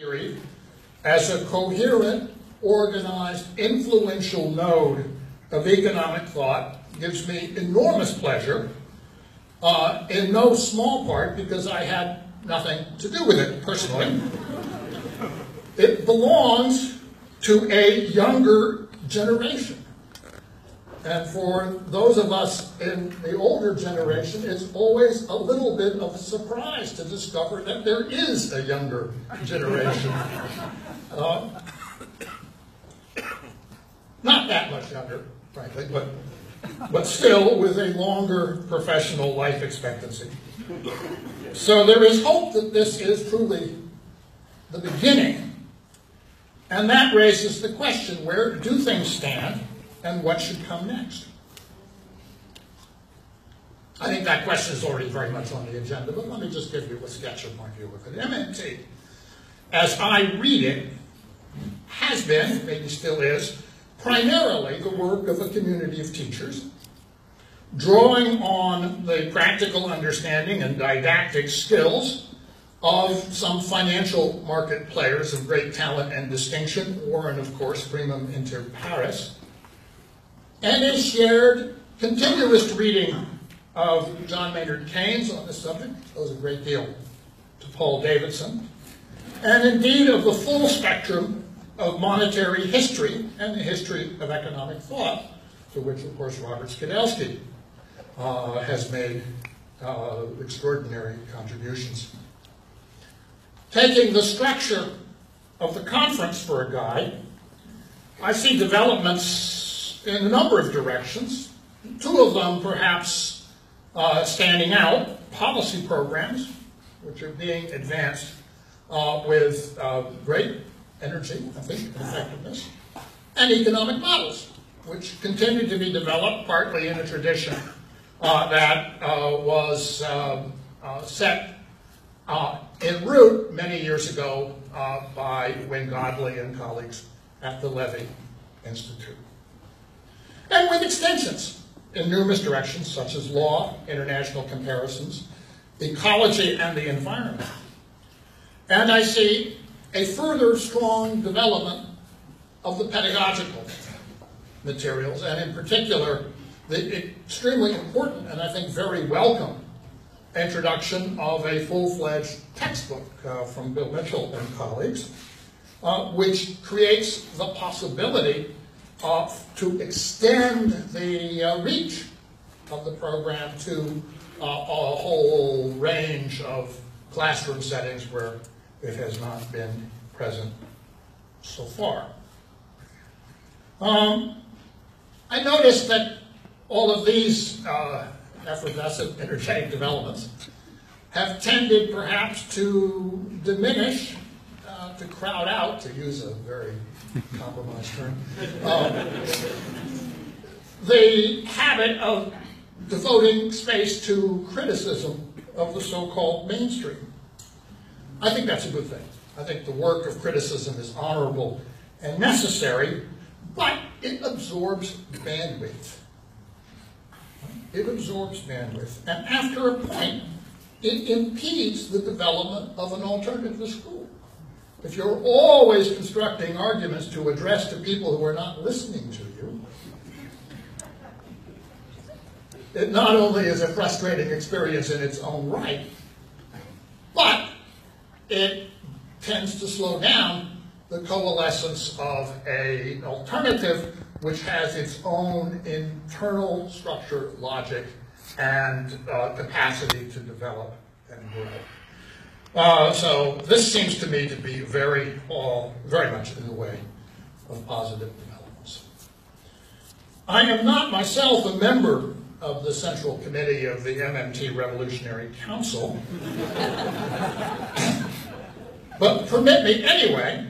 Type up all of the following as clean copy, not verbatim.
theory as a coherent, organized, influential node of economic thought gives me enormous pleasure, in no small part because I had nothing to do with it personally. It belongs to a younger generation. And for those of us in the older generation, it's always a little bit of a surprise to discover that there is a younger generation. Not that much younger, frankly, but still with a longer professional life expectancy. So there is hope that this is truly the beginning. And that raises the question, where do things stand and what should come next? I think that question is already very much on the agenda, but let me just give you a sketch of my view of it. MMT, as I read it, has been, maybe still is, primarily the work of a community of teachers, drawing on the practical understanding and didactic skills of some financial market players of great talent and distinction, Warren, of course, primum inter pares, and a shared continuous reading of John Maynard Keynes on this subject, owes a great deal to Paul Davidson, and indeed of the full spectrum of monetary history and the history of economic thought, to which, of course, Robert Skidelsky has made extraordinary contributions. Taking the structure of the conference for a guide, I see developments in a number of directions, two of them perhaps standing out: policy programs, which are being advanced with great energy, I think, and effectiveness, and economic models, which continue to be developed partly in a tradition that was set en route many years ago by Wayne Godley and colleagues at the Levy Institute. And with extensions in numerous directions, such as law, international comparisons, ecology, and the environment. And I see a further strong development of the pedagogical materials, and in particular, the extremely important and I think very welcome introduction of a full-fledged textbook from Bill Mitchell and colleagues, which creates the possibility to extend the reach of the program to a whole range of classroom settings where it has not been present so far. I noticed that all of these effervescent, energetic developments have tended perhaps to diminish, to crowd out, to use a very compromised term, the habit of devoting space to criticism of the so-called mainstream. I think that's a good thing. I think the work of criticism is honorable and necessary, but it absorbs bandwidth. It absorbs bandwidth. And after a point, it impedes the development of an alternative school. If you're always constructing arguments to address to people who are not listening to you, it not only is a frustrating experience in its own right, but it tends to slow down the coalescence of an alternative which has its own internal structure, logic, and capacity to develop and grow. So this seems to me to be very much in the way of positive developments. I am not myself a member of the Central Committee of the MMT Revolutionary Council, but permit me anyway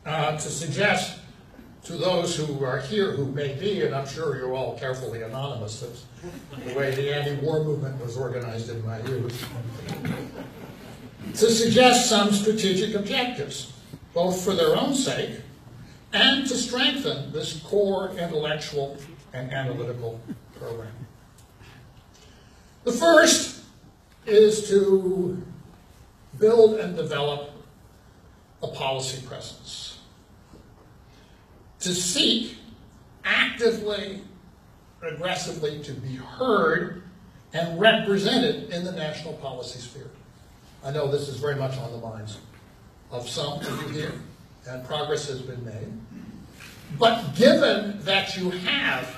to suggest to those who are here who may be, and I'm sure you're all carefully anonymous, that's the way the anti-war movement was organized in my youth, to suggest some strategic objectives, both for their own sake and to strengthen this core intellectual and analytical program. The first is to build and develop a policy presence, to seek actively, aggressively to be heard and represented in the national policy sphere. I know this is very much on the minds of some of you here, and progress has been made. But given that you have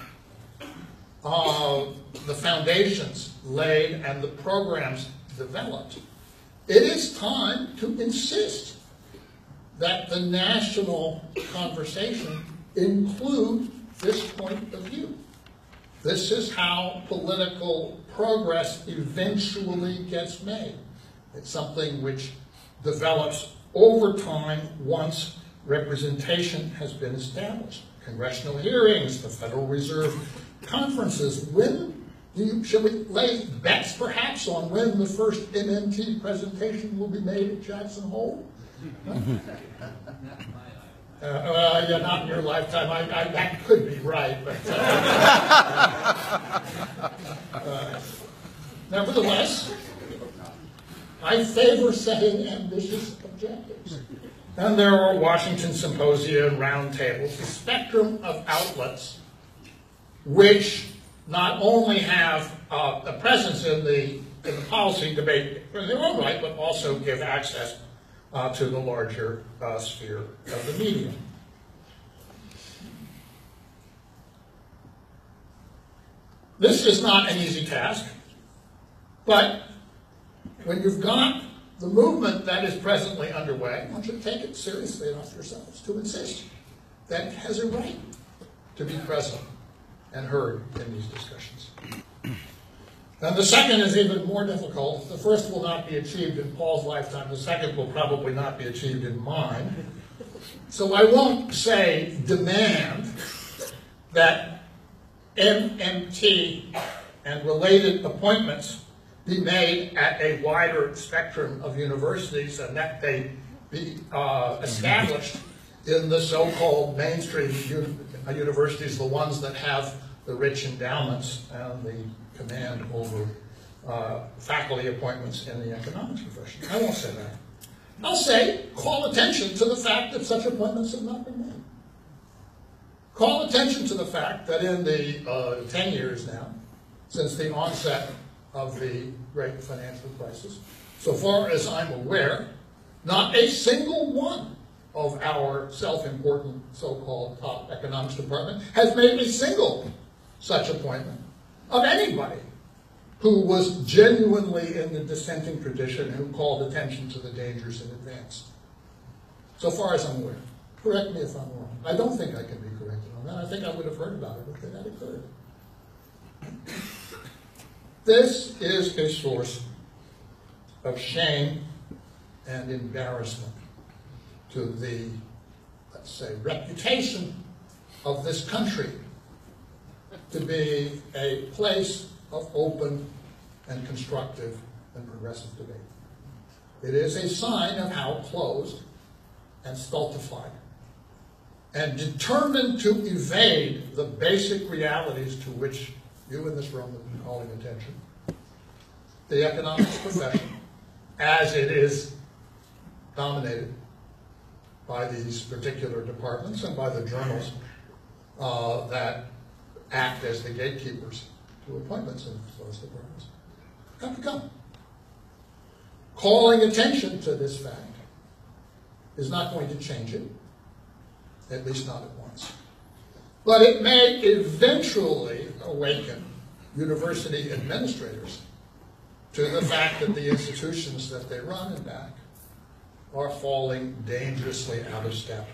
the foundations laid and the programs developed, it is time to insist that the national conversation include this point of view. This is how political progress eventually gets made. It's something which develops over time once representation has been established. Congressional hearings, the Federal Reserve conferences. Should we lay bets perhaps on when the first MMT presentation will be made at Jackson Hole? Yeah, not in your lifetime. That could be right, but nevertheless, I favor setting ambitious objectives. And there are Washington symposia and roundtables, a spectrum of outlets which not only have a presence in the policy debate in their own right, but also give access to the larger sphere of the media. This is not an easy task, but when you've got the movement that is presently underway, I want you to take it seriously enough yourselves to insist that it has a right to be present and heard in these discussions. And the second is even more difficult. The first will not be achieved in Paul's lifetime. The second will probably not be achieved in mine. So I won't say demand that MMT and related appointments be made at a wider spectrum of universities and that they be established in the so-called mainstream universities, the ones that have the rich endowments and the command over faculty appointments in the economics profession. I won't say that. I'll say, call attention to the fact that such appointments have not been made. Call attention to the fact that in the 10 years now, since the onset of the great financial crisis, so far as I'm aware, not a single one of our self-important so-called top economics department has made a single such appointment of anybody who was genuinely in the dissenting tradition, who called attention to the dangers in advance. So far as I'm aware. Correct me if I'm wrong. I don't think I can be corrected on that. I think I would have heard about it if it had occurred. This is a source of shame and embarrassment to the, let's say, reputation of this country to be a place of open and constructive and progressive debate. It is a sign of how closed and stultified and determined to evade the basic realities to which you in this room have been calling attention. The economics profession, as it is dominated by these particular departments and by the journals that act as the gatekeepers to appointments in those departments, have become. Calling attention to this fact is not going to change it, at least not at once. But it may eventually awaken university administrators to the fact that the institutions that they run and back are falling dangerously out of step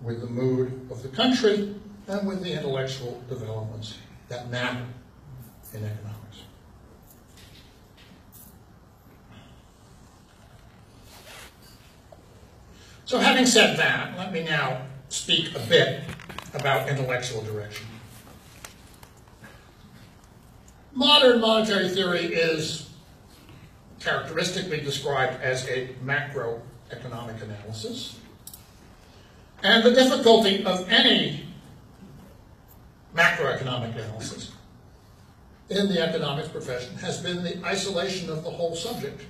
with the mood of the country and with the intellectual developments that matter in economics. So having said that, let me now speak a bit about intellectual direction. Modern monetary theory is characteristically described as a macroeconomic analysis. And the difficulty of any macroeconomic analysis in the economics profession has been the isolation of the whole subject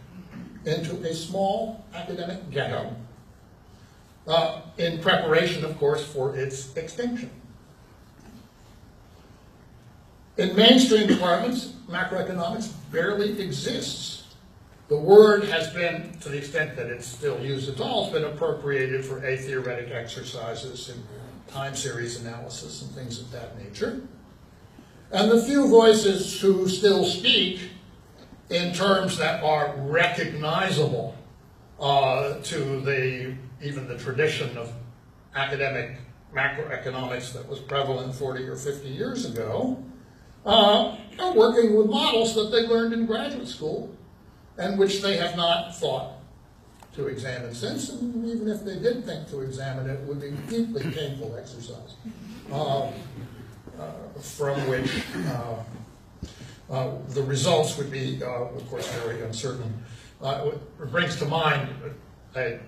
into a small academic ghetto in preparation, of course, for its extinction. In mainstream departments, macroeconomics barely exists. The word has been, to the extent that it's still used at all, has been appropriated for atheoretic exercises in time series analysis and things of that nature. And the few voices who still speak in terms that are recognizable to even the tradition of academic macroeconomics that was prevalent 40 or 50 years ago, are working with models that they learned in graduate school and which they have not thought to examine since, and even if they did think to examine it, it would be a deeply painful exercise from which the results would be, of course, very uncertain. It brings to mind a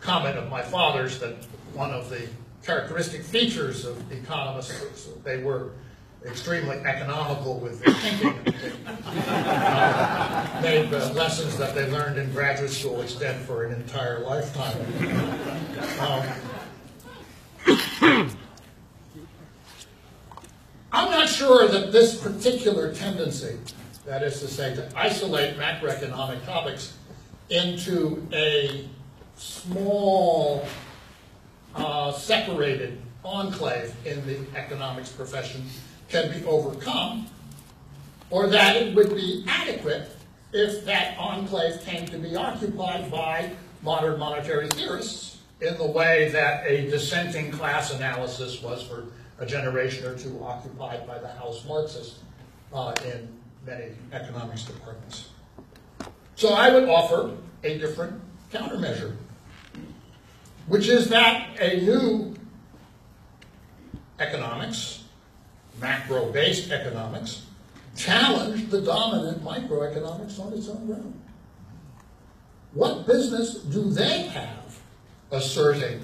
comment of my father's that one of the characteristic features of economists was that they were extremely economical with their thinking. Made the lessons that they learned in graduate school extend for an entire lifetime. I'm not sure that this particular tendency, that is to say, to isolate macroeconomic topics into a small, separated enclave in the economics profession can be overcome, or that it would be adequate if that enclave came to be occupied by modern monetary theorists in the way that a dissenting class analysis was for a generation or two occupied by the house Marxists in many economics departments. So I would offer a different countermeasure, which is that a new economics, macro-based economics, challenged the dominant microeconomics on its own ground. What business do they have asserting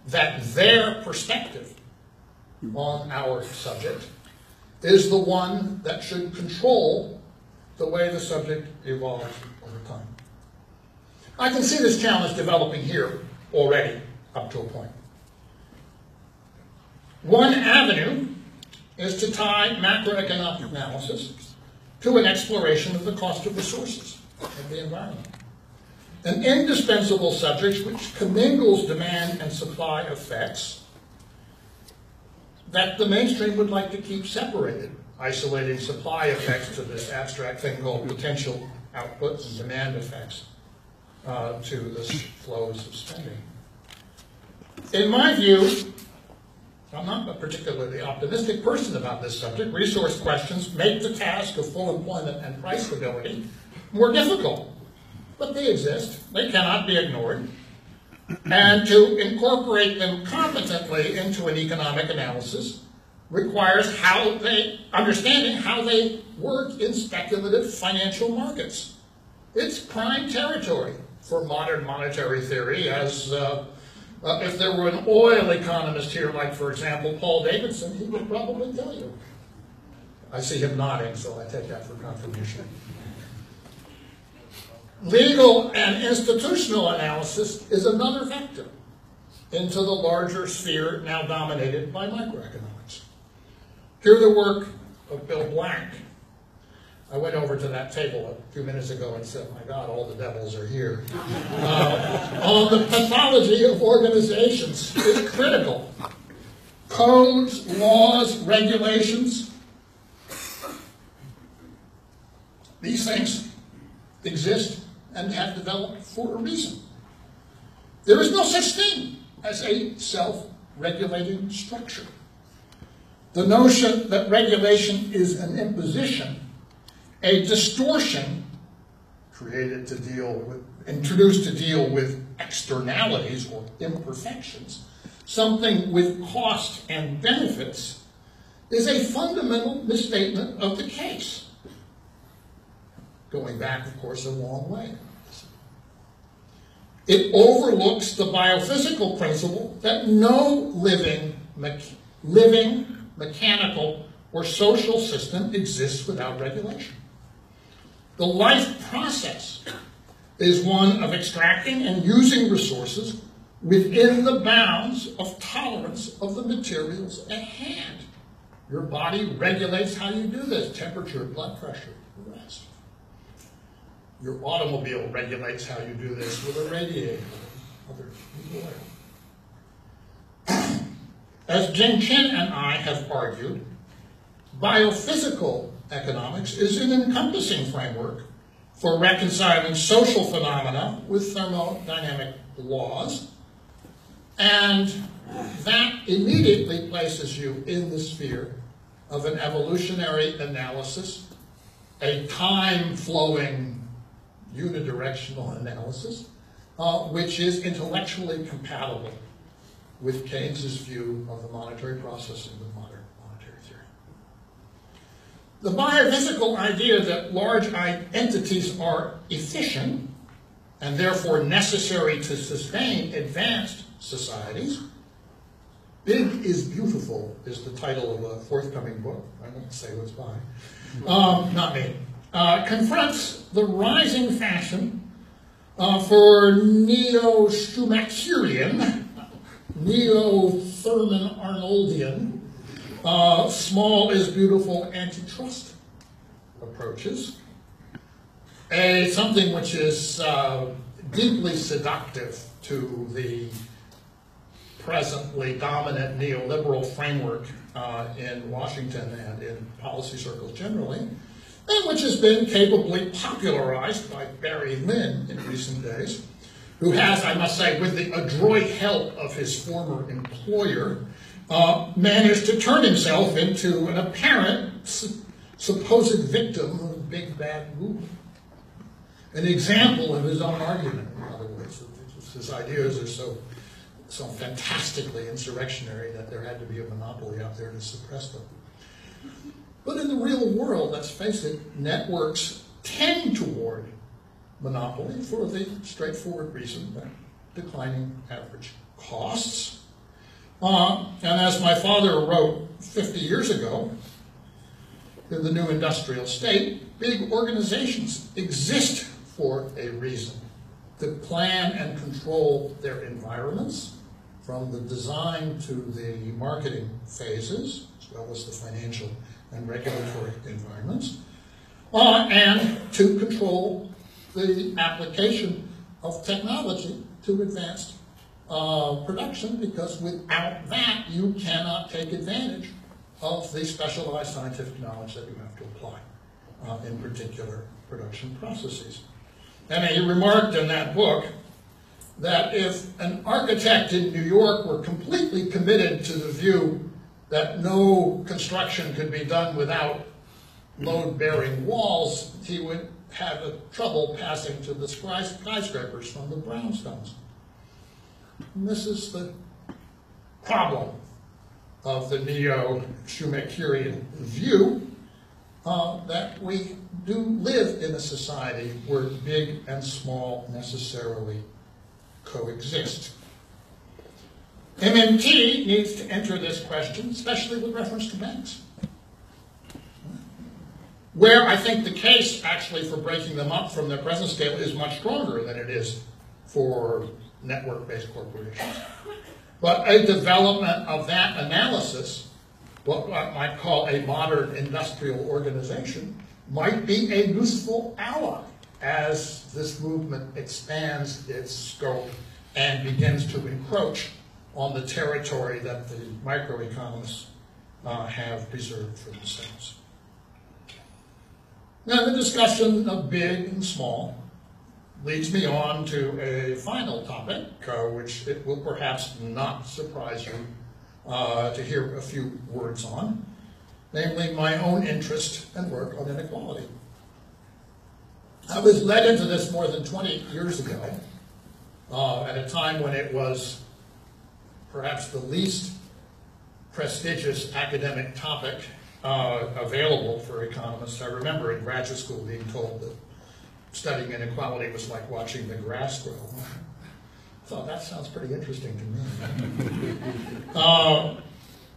that their perspective on our subject is the one that should control the way the subject evolves over time? I can see this challenge developing here already up to a point. One avenue is to tie macroeconomic analysis to an exploration of the cost of resources of the environment. An indispensable subject which commingles demand and supply effects that the mainstream would like to keep separated, isolating supply effects to this abstract thing called potential outputs and demand effects to the flows of spending. In my view, I'm not a particularly optimistic person about this subject. Resource questions make the task of full employment and price stability more difficult, but they exist. They cannot be ignored. And to incorporate them competently into an economic analysis requires understanding how they work in speculative financial markets. It's prime territory for modern monetary theory, as if there were an oil economist here, like, for example, Paul Davidson, he would probably tell you. I see him nodding, so I take that for confirmation. Legal and institutional analysis is another vector into the larger sphere now dominated by microeconomics. Hear the work of Bill Blank. I went over to that table a few minutes ago and said, my God, all the devils are here. On the pathology of organizations is critical. Codes, laws, regulations, these things exist and have developed for a reason. There is no such thing as a self-regulating structure. The notion that regulation is an imposition, a distortion created to deal with, introduced to deal with externalities or imperfections, something with cost and benefits, is a fundamental misstatement of the case. Going back, of course, a long way. It overlooks the biophysical principle that no living, mechanical, or social system exists without regulation. The life process is one of extracting and using resources within the bounds of tolerance of the materials at hand. Your body regulates how you do this: temperature, blood pressure, the rest. Your automobile regulates how you do this with a radiator and other oil. As Jing Chen and I have argued, biophysical economics is an encompassing framework for reconciling social phenomena with thermodynamic laws, and that immediately places you in the sphere of an evolutionary analysis, a time-flowing unidirectional analysis, which is intellectually compatible with Keynes's view of the monetary process in the modern monetary theory. The biophysical idea that large entities are efficient and therefore necessary to sustain advanced societies. Big is Beautiful is the title of a forthcoming book. I won't say what's by. Not me. Confronts the rising fashion for neo-Schumacherian, neo-Thurman-Arnoldian, small is beautiful antitrust approaches. Something which is deeply seductive to the presently dominant neoliberal framework in Washington and in policy circles generally, and which has been capably popularized by Barry Lynn in recent days, who has, I must say, with the adroit help of his former employer, managed to turn himself into an apparent supposed victim of big bad Google. An example of his own argument, in other words. His ideas are so fantastically insurrectionary that there had to be a monopoly out there to suppress them. But in the real world, let's face it, networks tend toward monopoly for the straightforward reason that declining average costs. And as my father wrote 50 years ago, in the new industrial state, big organizations exist for a reason: to plan and control their environments, from the design to the marketing phases, as well as the financial and regulatory environments, and to control the application of technology to advanced production, because without that you cannot take advantage of the specialized scientific knowledge that you have to apply in particular production processes. And he remarked in that book that if an architect in New York were completely committed to the view that no construction could be done without load-bearing walls, he would have trouble passing to the skyscrapers from the brownstones. And this is the problem of the neo-Schumacherian view, that we do live in a society where big and small necessarily coexist. MMT needs to enter this question, especially with reference to banks, where I think the case actually for breaking them up from their present scale is much stronger than it is for network-based corporations. But a development of that analysis, what I might call a modern industrial organization, might be a useful ally as this movement expands its scope and begins to encroach on the territory that the microeconomists have preserved for themselves. Now, the discussion of big and small leads me on to a final topic, which it will perhaps not surprise you to hear a few words on, namely my own interest and work on inequality. I was led into this more than 20 years ago, at a time when it was perhaps the least prestigious academic topic available for economists. I remember in graduate school being told that studying inequality was like watching the grass grow. I thought, that sounds pretty interesting to me.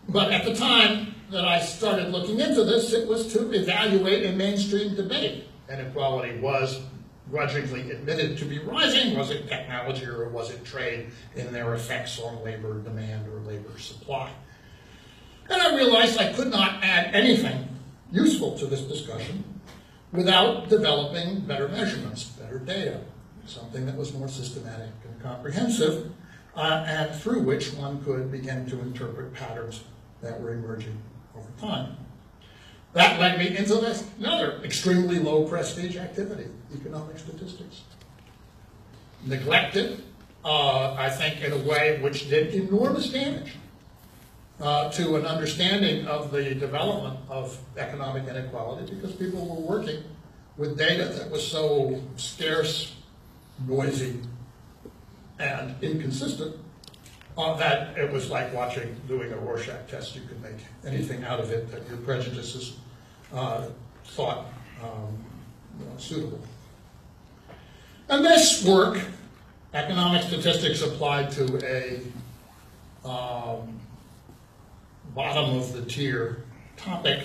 But at the time that I started looking into this, it was to evaluate a mainstream debate. Inequality was grudgingly admitted to be rising? Was it technology or was it trade in their effects on labor demand or labor supply? And I realized I could not add anything useful to this discussion without developing better measurements, better data, something that was more systematic and comprehensive, and through which one could begin to interpret patterns that were emerging over time. That led me into another extremely low prestige activity, economic statistics. Neglected, I think, in a way which did enormous damage to an understanding of the development of economic inequality, because people were working with data that was so scarce, noisy, and inconsistent that it was like doing a Rorschach test. You could make anything out of it that your prejudices thought suitable. And this work, economic statistics applied to a bottom tier topic,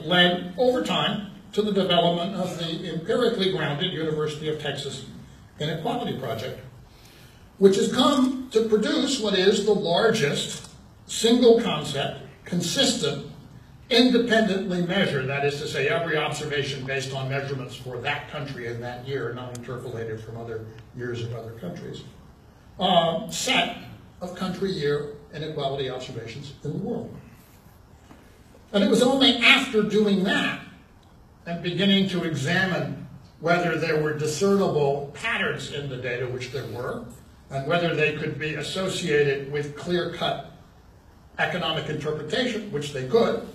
led over time to the development of the empirically grounded University of Texas Inequality Project, which has come to produce what is the largest single concept, consistent, independently measured, that is to say, every observation based on measurements for that country in that year, not interpolated from other years of other countries, set of country year inequality observations in the world. And it was only after doing that and beginning to examine whether there were discernible patterns in the data, which there were, and whether they could be associated with clear-cut economic interpretation, which they could,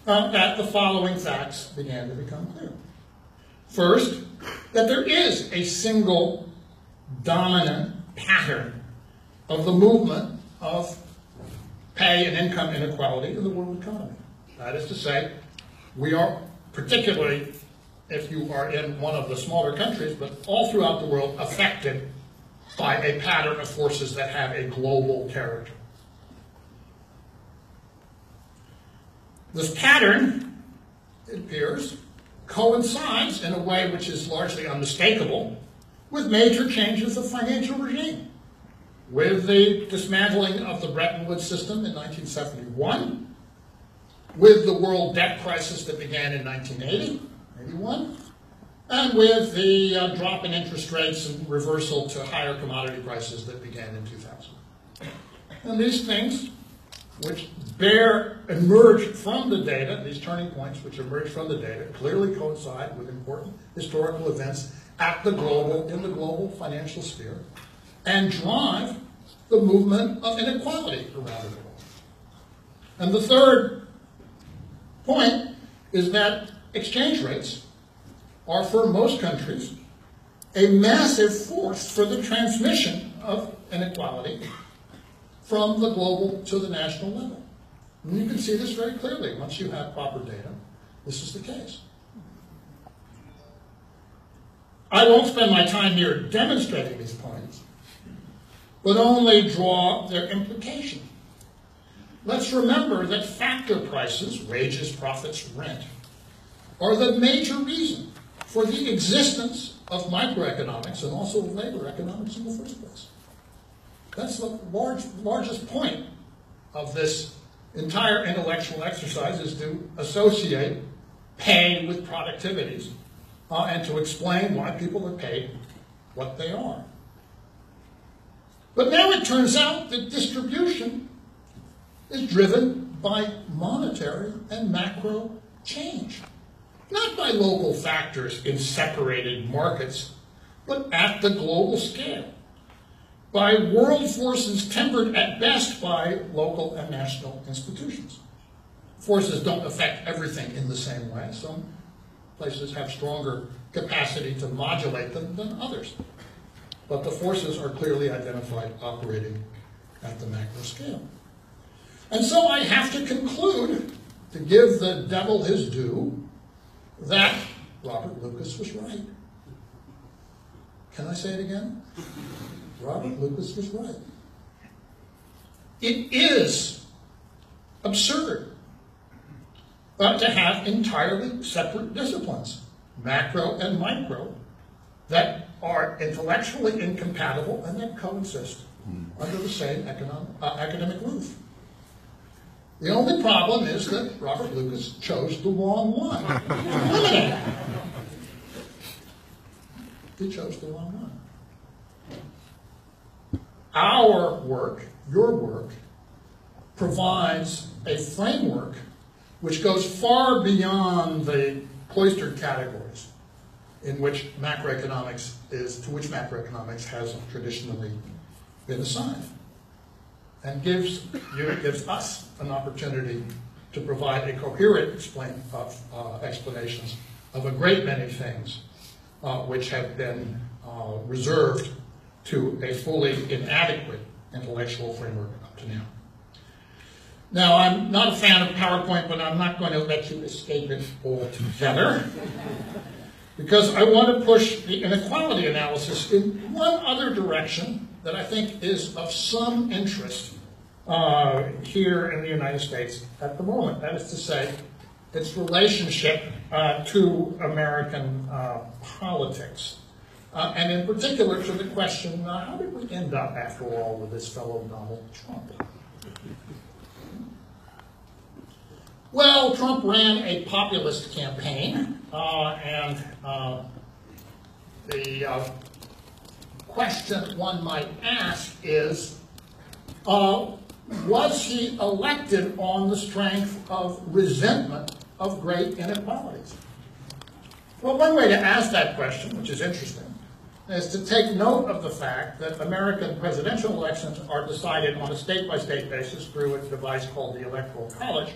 that the following facts began to become clear. First, that there is a single dominant pattern of the movement of pay and income inequality in the world economy. That is to say, we are, particularly if you are in one of the smaller countries, but all throughout the world, affected by a pattern of forces that have a global character. This pattern, it appears, coincides in a way which is largely unmistakable with major changes of financial regime, with the dismantling of the Bretton Woods system in 1971, with the world debt crisis that began in 1981, and with the drop in interest rates and reversal to higher commodity prices that began in 2000. And these things, which emerge from the data, these turning points which emerge from the data, clearly coincide with important historical events in the global financial sphere, and drive the movement of inequality around the world. And the third point is that exchange rates are, for most countries, a massive force for the transmission of inequality from the global to the national level. And you can see this very clearly once you have proper data. This is the case. I won't spend my time here demonstrating these points, but only draw their implication. Let's remember that factor prices, wages, profits, rent, are the major reason for the existence of microeconomics and also of labor economics in the first place. That's the largest point of this entire intellectual exercise, is to associate pay with productivities and to explain why people are paid what they are. But now it turns out that distribution is driven by monetary and macro change, not by local factors in separated markets, but at the global scale, by world forces tempered at best by local and national institutions. Forces don't affect everything in the same way. Some places have stronger capacity to modulate them than others. But the forces are clearly identified operating at the macro scale. And so I have to conclude, to give the devil his due, that Robert Lucas was right. Can I say it again? Robert Lucas was right. It is absurd to have entirely separate disciplines macro and micro, that are intellectually incompatible and that coexist under the same academic roof. The only problem is that Robert Lucas chose the wrong one. He chose the wrong one. Our work, your work, provides a framework which goes far beyond the cloistered categories in which macroeconomics macroeconomics has traditionally been assigned, and gives us an opportunity to provide a coherent explanations of a great many things which have been reserved to a fully inadequate intellectual framework up to now. Now, I'm not a fan of PowerPoint, but I'm not going to let you escape it altogether, because I want to push the inequality analysis in one other direction that I think is of some interest here in the United States at the moment. That is to say, its relationship to American politics. And in particular to the question, how did we end up, after all, with this fellow Donald Trump? Well, Trump ran a populist campaign, and the question one might ask is, was he elected on the strength of resentment of great inequalities? Well, one way to ask that question, which is interesting, is to take note of the fact that American presidential elections are decided on a state-by-state basis through a device called the Electoral College,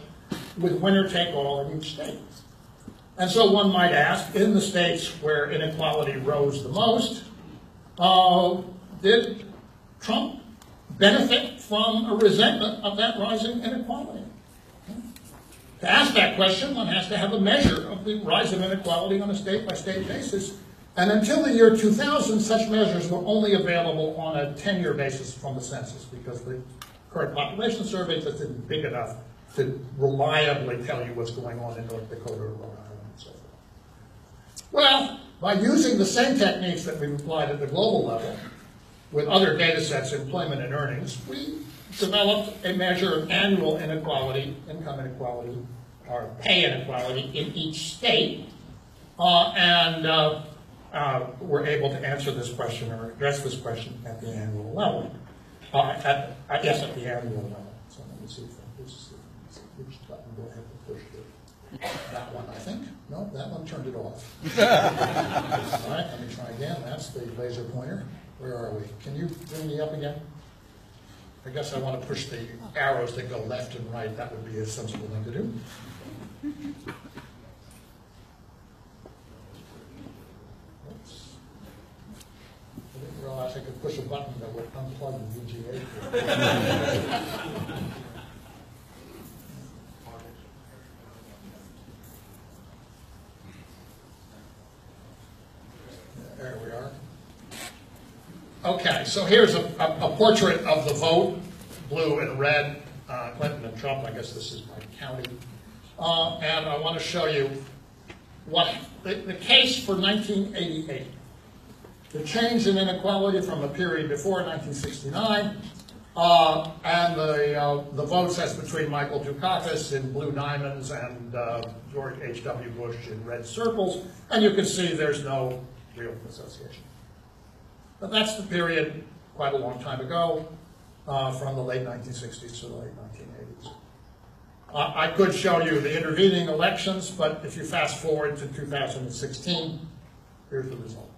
with winner-take-all in each state. And so one might ask, in the states where inequality rose the most, did Trump benefit from a resentment of that rising inequality? To ask that question, one has to have a measure of the rise of inequality on a state-by-state basis. And until the year 2000, such measures were only available on a 10-year basis from the census, because the current population survey just isn't big enough to reliably tell you what's going on in North Dakota or Rhode Island and so forth. Well, by using the same techniques that we've applied at the global level, with other data sets, employment and earnings, we developed a measure of annual inequality, income inequality, or pay inequality in each state, and we're able to answer this question or address this question at the annual level. I guess at the annual level. So let me see if which button do I have to push here? That one, I think. No, that one turned it off. All right, let me try again. That's the laser pointer. Where are we? Can you bring me up again? I guess I want to push the arrows that go left and right. That would be a sensible thing to do. Oops. I didn't realize I could push a button that would unplug the VGA. There we are. Okay, so here's a portrait of the vote, blue and red, Clinton and Trump. I guess this is my county. And I want to show you what the case for 1988. The change in inequality from a period before 1969, and the votes as between Michael Dukakis in blue diamonds and George H.W. Bush in red circles, and you can see there's no real association. But that's the period, quite a long time ago, from the late 1960s to the late 1980s. I could show you the intervening elections, but if you fast forward to 2016, here's the result.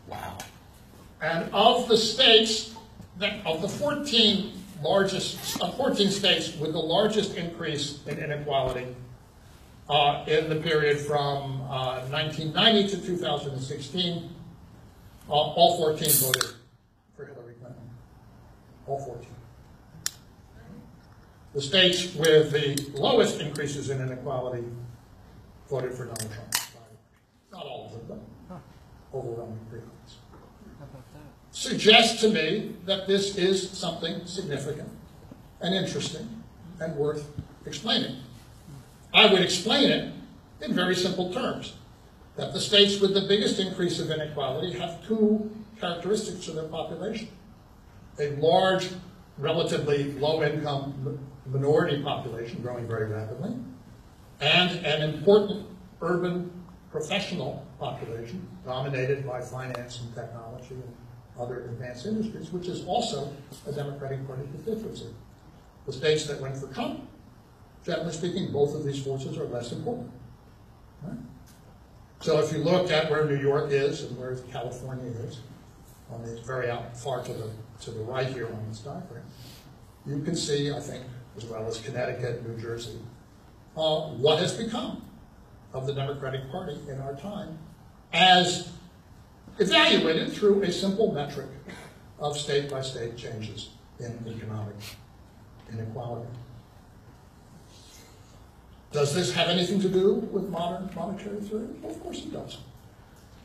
Wow. And of the states, of the 14 states with the largest increase in inequality in the period from 1990 to 2016, all 14 voted for Hillary Clinton. All 14. The states with the lowest increases in inequality voted for Donald Trump. Not all of them, but overwhelming preference. Suggests to me that this is something significant and interesting and worth explaining. I would explain it in very simple terms. that the states with the biggest increase of inequality have two characteristics to their population. A large, relatively low-income minority population growing very rapidly, and an important urban professional population dominated by finance and technology and other advanced industries, which is also a Democratic Party constituency. The states that went for Trump, generally speaking, both of these forces are less important. Right? So if you look at where New York is and where California is, on the very out far to the right here on this diagram, you can see, I think, as well as Connecticut, New Jersey, what has become of the Democratic Party in our time as evaluated through a simple metric of state-by-state changes in economic inequality. Does this have anything to do with modern monetary theory? Well, of course it does.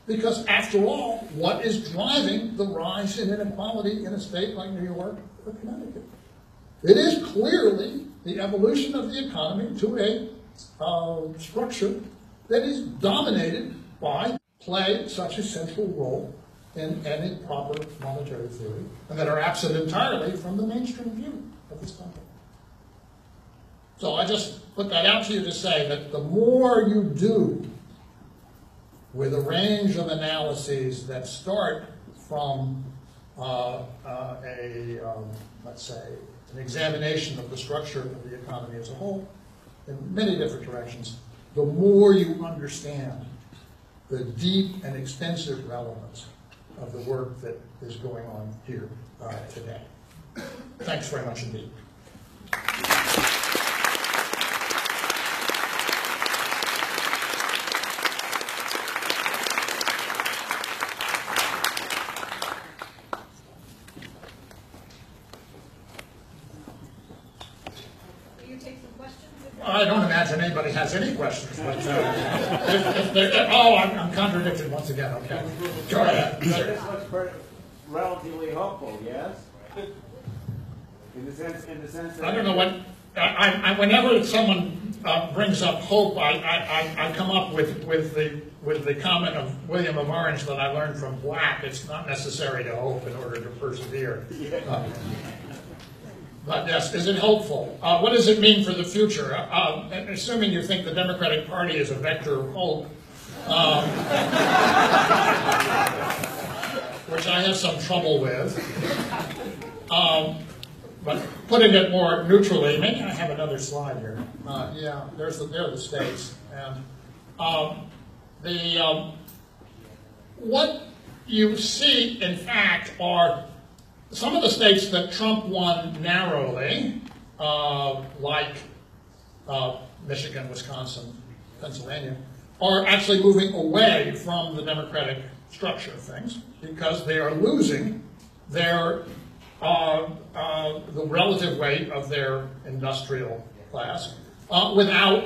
Because after all, what is driving the rise in inequality in a state like New York or Connecticut? It is clearly the evolution of the economy to a structure that is dominated by play such a central role in any proper monetary theory, and that are absent entirely from the mainstream view of this country. So I just put that out to you to say that the more you do with a range of analyses that start from let's say, an examination of the structure of the economy as a whole in many different directions, the more you understand the deep and extensive relevance of the work that is going on here today. Thanks very much indeed. I don't imagine anybody has any questions. But, I'm contradicted once again. Okay, go ahead. This looks relatively hopeful, yes. In the sense that I don't know what. Whenever someone brings up hope, I come up with the comment of William of Orange that I learned from Black. It's not necessary to hope in order to persevere. But yes, is it hopeful? What does it mean for the future? Assuming you think the Democratic Party is a vector of hope, which I have some trouble with. But putting it more neutrally, maybe I have another slide here. Yeah, there are the states. And what you see, in fact, are some of the states that Trump won narrowly, like Michigan, Wisconsin, Pennsylvania, are actually moving away from the Democratic structure of things because they are losing their the relative weight of their industrial class without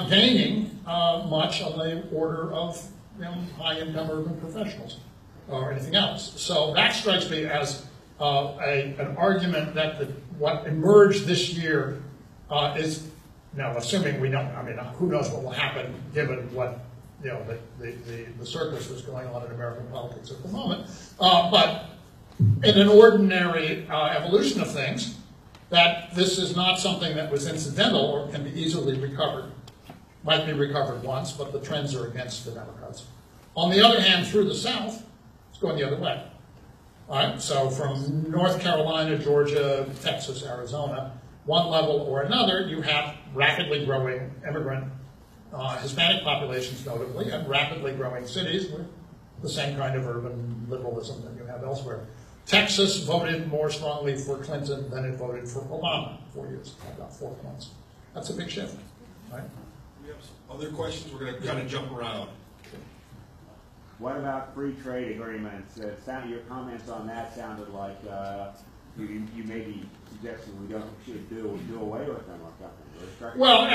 gaining much on the order of high-income urban professionals or anything else. So that strikes me as an argument that what emerged this year is, now assuming we don't, I mean, who knows what will happen given what, the circus that's going on in American politics at the moment, but in an ordinary evolution of things, that this is not something that was incidental or can be easily recovered. Might be recovered once, but the trends are against the Democrats. On the other hand, through the South, it's going the other way. All right, so from North Carolina, Georgia, Texas, Arizona, one level or another, you have rapidly growing immigrant Hispanic populations, notably, and rapidly growing cities with the same kind of urban liberalism that you have elsewhere. Texas voted more strongly for Clinton than it voted for Obama 4 years, about 4 points. That's a big shift, right? We have some other questions. We're going to kind of jump around. What about free trade agreements? Your comments on that sounded like you may be suggesting we should do away with them or something. Well,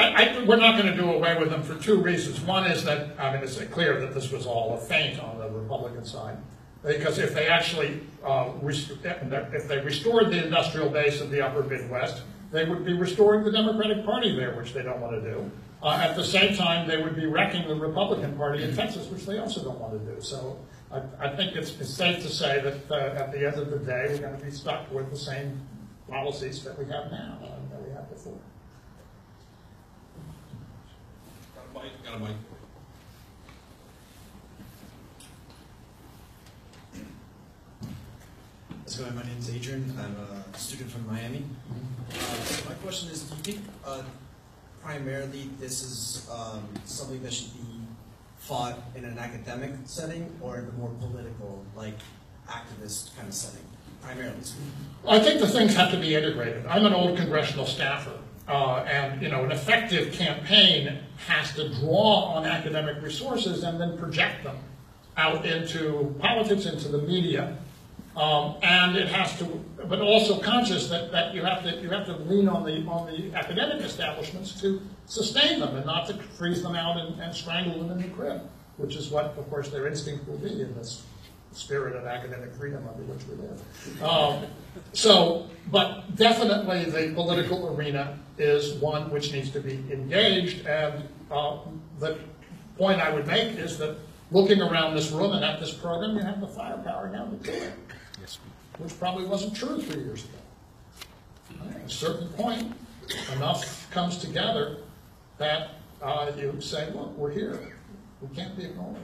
we're not going to do away with them for two reasons. One is that, I mean, it's clear that this was all a feint on the Republican side. Because if they actually, if they restored the industrial base of the upper Midwest, they would be restoring the Democratic Party there, which they don't want to do. At the same time, they would be wrecking the Republican Party in Texas, which they also don't want to do. So I think it's safe to say that at the end of the day, we're going to be stuck with the same policies that we have now, that we had before. Got a mic. How's it going? My name is Adrian. I'm a student from Miami. My question is, do you think primarily this is something that should be fought in an academic setting or in the more political, like activist kind of setting, primarily speaking? I think the things have to be integrated. I'm an old congressional staffer, and an effective campaign has to draw on academic resources and then project them out into politics, into the media. And it has to, but also conscious that you have to lean on the academic establishments to sustain them and not to freeze them out and strangle them in the crib, which is what, of course, their instinct will be in this spirit of academic freedom under which we live. But definitely the political arena is one which needs to be engaged, and the point I would make is that looking around this room and at this program, you have the firepower now to do it. Which probably wasn't true 3 years ago. At a certain point, enough comes together that you say, look, we're here. We can't be ignored.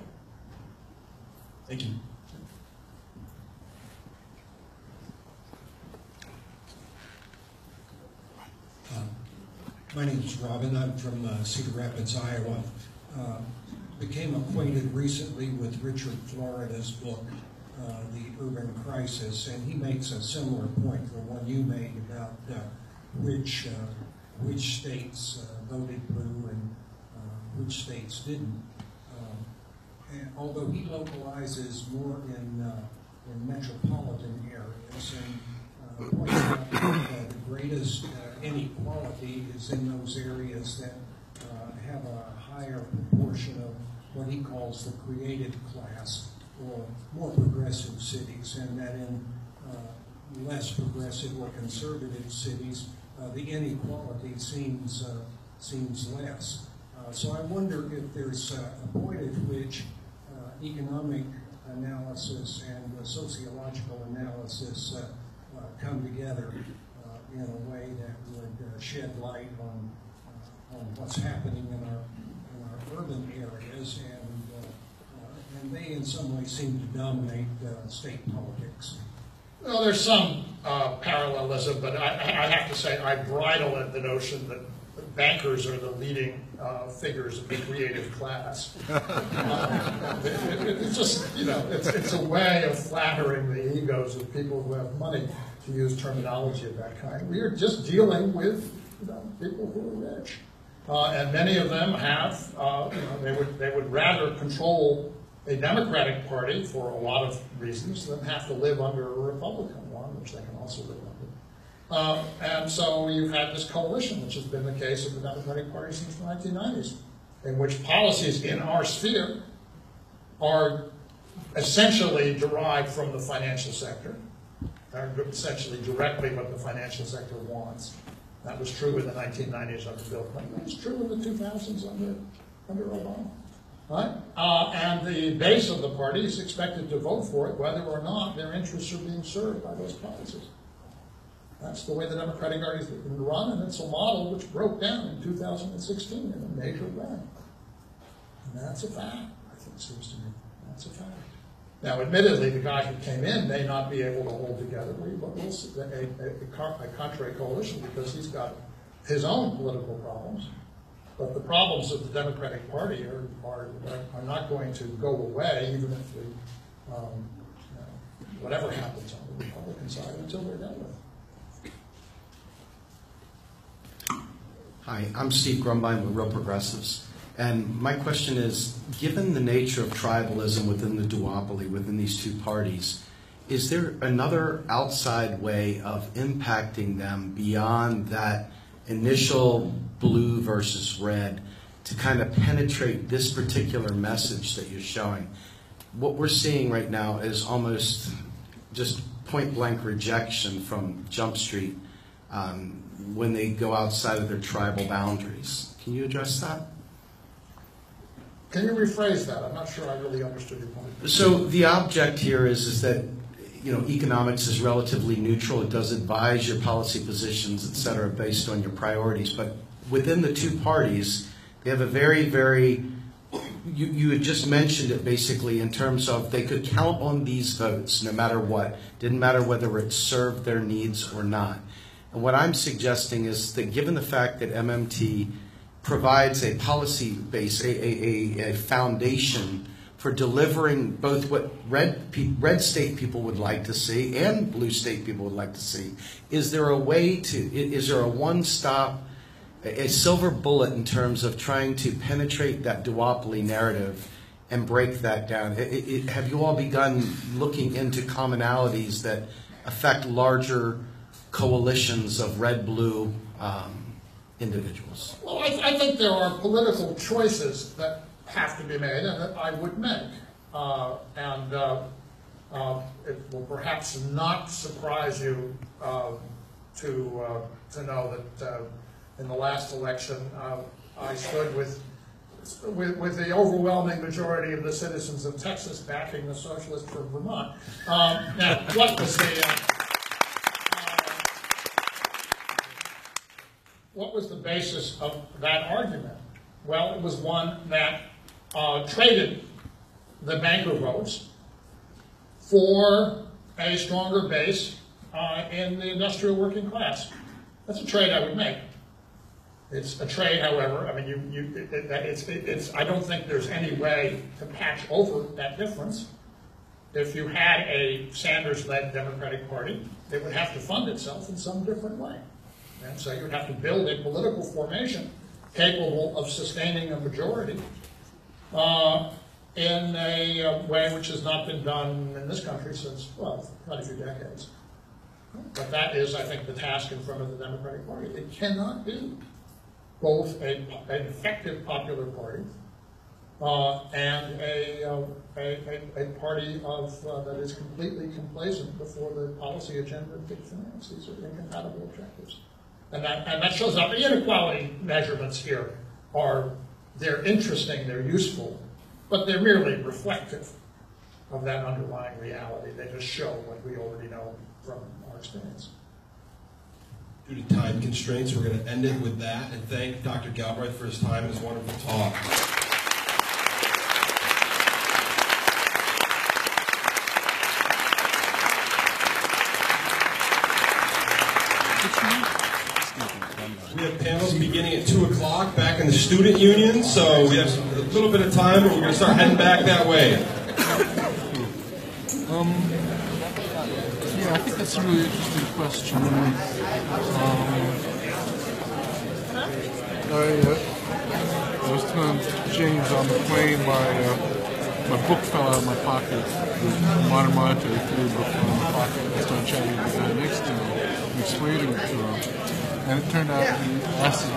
Thank you. My name is Robin. I'm from Cedar Rapids, Iowa. Became acquainted recently with Richard Florida's book, The Urban Crisis, and he makes a similar point to the one you made about which states voted blue and which states didn't. And although he localizes more in metropolitan areas and points out that the greatest inequality is in those areas that have a higher proportion of what he calls the creative class, or more progressive cities, and that in less progressive or conservative cities, the inequality seems less. So I wonder if there's a point at which economic analysis and sociological analysis come together in a way that would shed light on what's happening in our urban areas, and they in some way seem to dominate state politics. Well, there's some parallelism, but I have to say I bridle at the notion that bankers are the leading figures of the creative class. It's just, it's a way of flattering the egos of people who have money, to use terminology of that kind. We are just dealing with people who are rich. And many of them have, they would rather control a Democratic Party for a lot of reasons than have to live under a Republican one, which they can also live under. And so you've had this coalition, which has been the case of the Democratic Party since the 1990s, in which policies in our sphere are essentially derived from the financial sector, are essentially directly what the financial sector wants. That was true in the 1990s under Bill Clinton. It was true in the 2000s under Obama. Right? And the base of the party is expected to vote for it whether or not their interests are being served by those policies. That's the way the Democratic Party has been run, and it's a model which broke down in 2016 in a major way. And that's a fact, I think it seems to me. That's a fact. Now, admittedly, the guy who came in may not be able to hold together a contrary coalition because he's got his own political problems. But the problems of the Democratic Party are not going to go away, even if whatever happens on the Republican side, until they're done with it. Hi, I'm Steve Grumbine with Real Progressives. And my question is, given the nature of tribalism within the duopoly, within these two parties, is there another outside way of impacting them beyond that initial blue versus red to kind of penetrate this particular message that you're showing? What we're seeing right now is almost just point-blank rejection from Jump Street when they go outside of their tribal boundaries. Can you address that? Can you rephrase that? I'm not sure I really understood your point. So the object here is that economics is relatively neutral. It does advise your policy positions, et cetera, based on your priorities. But within the two parties, they have a very, very, you had just mentioned it basically in terms of they could count on these votes no matter what. Didn't matter whether it served their needs or not. And what I'm suggesting is that given the fact that MMT provides a policy base, a foundation for delivering both what red state people would like to see and blue state people would like to see, is there a one-stop, a silver bullet in terms of trying to penetrate that duopoly narrative and break that down? Have you all begun looking into commonalities that affect larger coalitions of red-blue individuals? Well, I think there are political choices that have to be made and that I would make. It will perhaps not surprise you to know that in the last election I stood with the overwhelming majority of the citizens of Texas backing the socialists from Vermont. Now, what was the basis of that argument? Well, it was one that traded the banker votes for a stronger base in the industrial working class. That's a trade I would make. It's a trade, however, I mean, I don't think there's any way to patch over that difference. If you had a Sanders-led Democratic Party, it would have to fund itself in some different way. And so you would have to build a political formation capable of sustaining a majority in a way which has not been done in this country since, well, quite a few decades. But that is, I think, the task in front of the Democratic Party. It cannot be both an effective popular party and a party that is completely complacent before the policy agenda of big finance. These are incompatible objectives. And that shows up. The inequality measurements here they're interesting, they're useful, but they're merely reflective of that underlying reality. They just show what we already know from our experience. Due to time constraints, we're going to end it with that and thank Dr. Galbraith for his time and his wonderful talk. We have panels beginning at 2 o'clock back in the student union, so we have a little bit of time, but we're going to start heading back that way. Yeah, I think that's a really interesting question. I was telling James on the plane, my book fell out of my pocket. The Modern Monetary Theory book fell out of my pocket. I started chatting with the guy next to him, explaining it to him. And it turned out he asked his